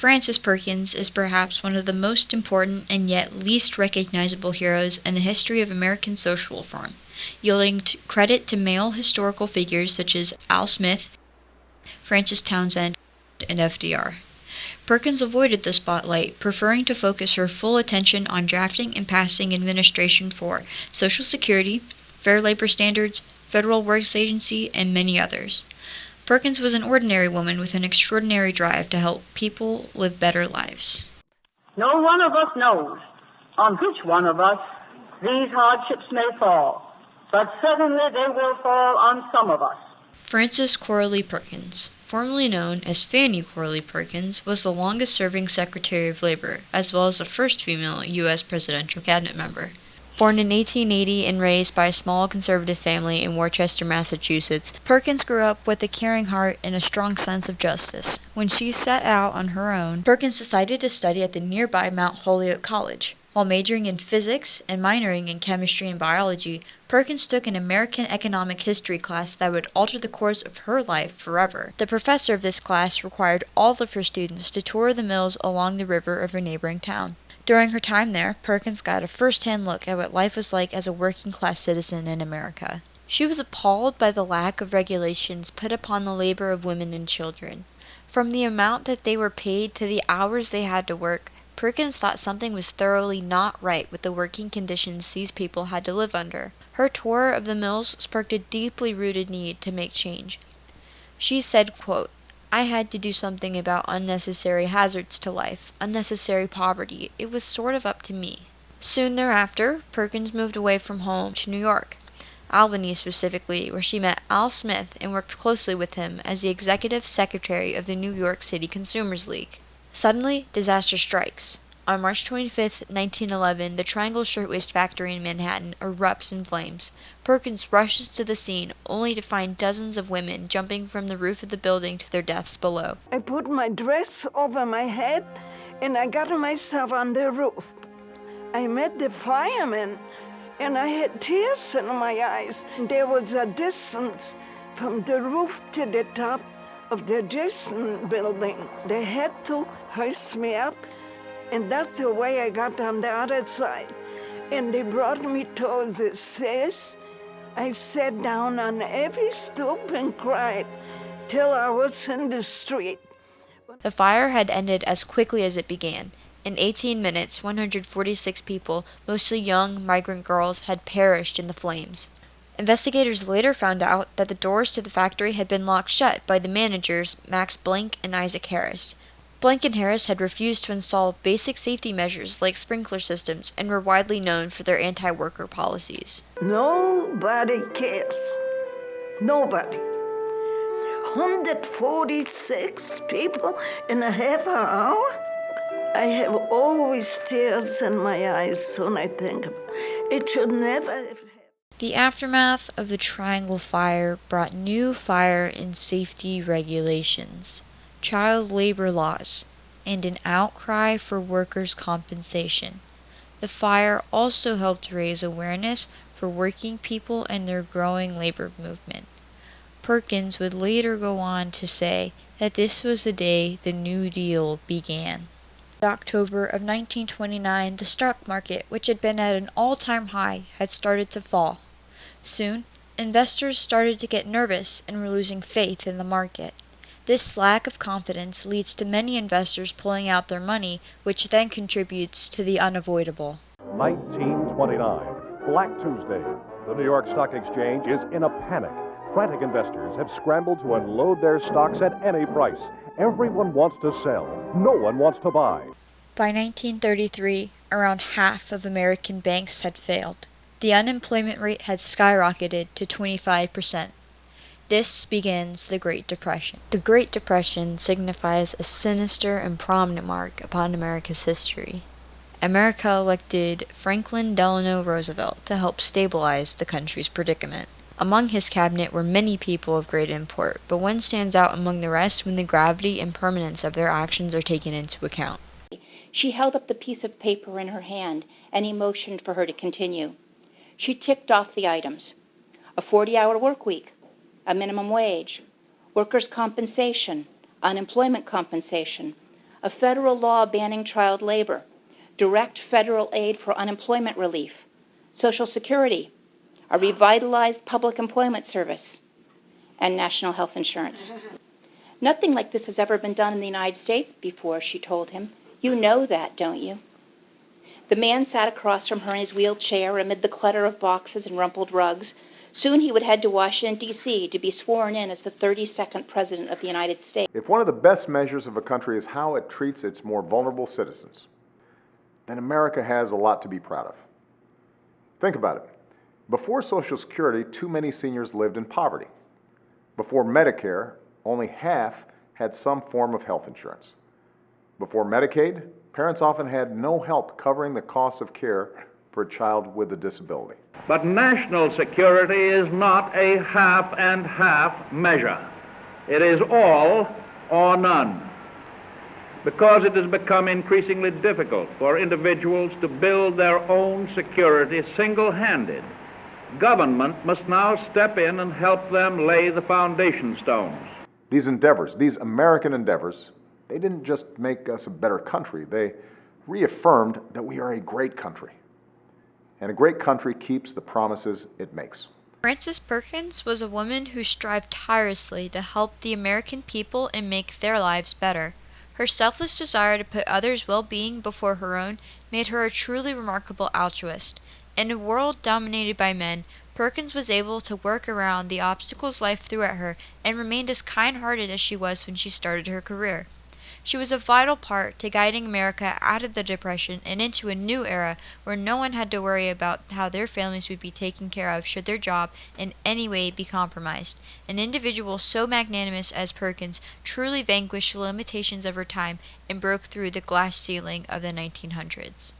Frances Perkins is perhaps one of the most important and yet least recognizable heroes in the history of American social reform, yielding credit to male historical figures such as Al Smith, Francis Townsend, and FDR. Perkins avoided the spotlight, preferring to focus her full attention on drafting and passing administration for Social Security, Fair Labor Standards, Federal Works Agency, and many others. Perkins was an ordinary woman with an extraordinary drive to help people live better lives. No one of us knows on which one of us these hardships may fall, but certainly they will fall on some of us. Frances Coralie Perkins, formerly known as Fannie Coralie Perkins, was the longest-serving Secretary of Labor, as well as the first female U.S. presidential cabinet member. Born in 1880 and raised by a small conservative family in Worcester, Massachusetts, Perkins grew up with a caring heart and a strong sense of justice. When she set out on her own, Perkins decided to study at the nearby Mount Holyoke College. While majoring in physics and minoring in chemistry and biology, Perkins took an American economic history class that would alter the course of her life forever. The professor of this class required all of her students to tour the mills along the river of a neighboring town. During her time there, Perkins got a first-hand look at what life was like as a working-class citizen in America. She was appalled by the lack of regulations put upon the labor of women and children. From the amount that they were paid to the hours they had to work, Perkins thought something was thoroughly not right with the working conditions these people had to live under. Her tour of the mills sparked a deeply rooted need to make change. She said, quote, "I had to do something about unnecessary hazards to life, unnecessary poverty. It was sort of up to me." Soon thereafter, Perkins moved away from home to New York, Albany specifically, where she met Al Smith and worked closely with him as the executive secretary of the New York City Consumers League. Suddenly, disaster strikes. On March 25, 1911, the Triangle Shirtwaist Factory in Manhattan erupts in flames. Perkins rushes to the scene, only to find dozens of women jumping from the roof of the building to their deaths below. I put my dress over my head, and I got myself on the roof. I met the firemen, and I had tears in my eyes. There was a distance from the roof to the top of the adjacent building. They had to hoist me up, and that's the way I got on the other side. And they brought me towards the stairs. I sat down on every stoop and cried till I was in the street. The fire had ended as quickly as it began. In 18 minutes, 146 people, mostly young migrant girls, had perished in the flames. Investigators later found out that the doors to the factory had been locked shut by the managers Max Blank and Isaac Harris. Blank and Harris had refused to install basic safety measures like sprinkler systems and were widely known for their anti-worker policies. Nobody cares. Nobody. 146 people in a half an hour? I have always tears in my eyes when I think of it. It should never have happened. The aftermath of the Triangle Fire brought new fire and safety regulations, child labor laws, and an outcry for workers' compensation. The fire also helped raise awareness for working people and their growing labor movement. Perkins would later go on to say that this was the day the New Deal began. In October of 1929, the stock market, which had been at an all-time high, had started to fall. Soon, investors started to get nervous and were losing faith in the market. This lack of confidence leads to many investors pulling out their money, which then contributes to the unavoidable. 1929, Black Tuesday. The New York Stock Exchange is in a panic. Frantic investors have scrambled to unload their stocks at any price. Everyone wants to sell. No one wants to buy. By 1933, around half of American banks had failed. The unemployment rate had skyrocketed to 25%. This begins the Great Depression. The Great Depression signifies a sinister and prominent mark upon America's history. America elected Franklin Delano Roosevelt to help stabilize the country's predicament. Among his cabinet were many people of great import, but one stands out among the rest when the gravity and permanence of their actions are taken into account. She held up the piece of paper in her hand, and he motioned for her to continue. She ticked off the items: a 40-hour work week, a minimum wage, workers' compensation, unemployment compensation, a federal law banning child labor, direct federal aid for unemployment relief, Social Security, a revitalized public employment service, and national health insurance. Nothing like this has ever been done in the United States before, she told him. You know that, don't you? The man sat across from her in his wheelchair amid the clutter of boxes and rumpled rugs. Soon he would head to Washington, D.C. to be sworn in as the 32nd President of the United States. If one of the best measures of a country is how it treats its more vulnerable citizens, then America has a lot to be proud of. Think about it. Before Social Security, too many seniors lived in poverty. Before Medicare, only half had some form of health insurance. Before Medicaid, parents often had no help covering the cost of care for a child with a disability. But national security is not a half and half measure. It is all or none. Because it has become increasingly difficult for individuals to build their own security single-handed, government must now step in and help them lay the foundation stones. These endeavors, these American endeavors, they didn't just make us a better country, they reaffirmed that we are a great country. And a great country keeps the promises it makes. Frances Perkins was a woman who strived tirelessly to help the American people and make their lives better. Her selfless desire to put others' well-being before her own made her a truly remarkable altruist. In a world dominated by men, Perkins was able to work around the obstacles life threw at her and remained as kind-hearted as she was when she started her career. She was a vital part to guiding America out of the Depression and into a new era where no one had to worry about how their families would be taken care of should their job in any way be compromised. An individual so magnanimous as Perkins truly vanquished the limitations of her time and broke through the glass ceiling of the 1900s.